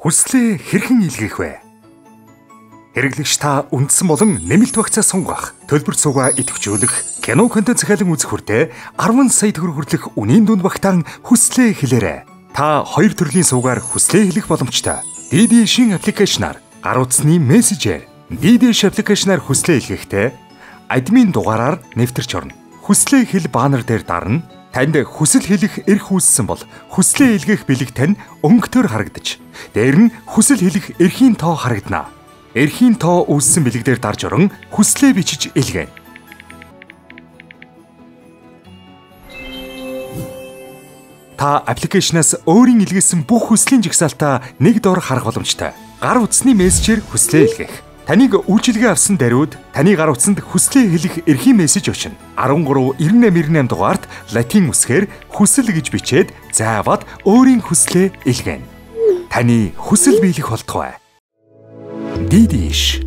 Хүслээ хэрхэн илгээх вэ? Хэрэглэгч та үндсэн болон нэмэлт багцаа сунгах, төлбөр цугаа идэвхжүүлэх, кино контент захиалан үзэх хүртээ 10 сая төгрөг хүрлэх үнийн дунд багтаан хүслээ хэлээрэй. Та хоёр төрлийн суугаар хүслээ хэлэх боломжтой. DD-шин аппликейшнаар, гар утасны мессежээр, DD-ш аппликейшнаар хүслээ илгээхдээ админ дугаараар нэвтэрч орно. Хүслээ хэл баннер дээр дарна. Танд хүсэл хэлэх эрх үүссэн бол хүслээ илгээх бэлэг тань өнгөтөр харагдаж, дээр нь хүсэл хэлэх эрхийн тоо харагдана. Эрхийн тоо үүссэн бэлэг дээр дарж орон хүслээ бичиж илгээнэ. Та аппликейшнаас өөрийн илгээсэн бүх хүслийн жагсаалтаа нэг дор харах боломжтой. Гар утасны мессежээр хүслээ илгээх. Таныг үйлчилгээ авсан даруйд таны гар утсанд хүслээ хэлэх эрхийн мессеж очино. 139898 дугаард латин үсгээр хүсэл гэж бичээд заавал өөрийн хүслээ илгээнэ. Таны хүсэл биелэх болтугай. DD-ш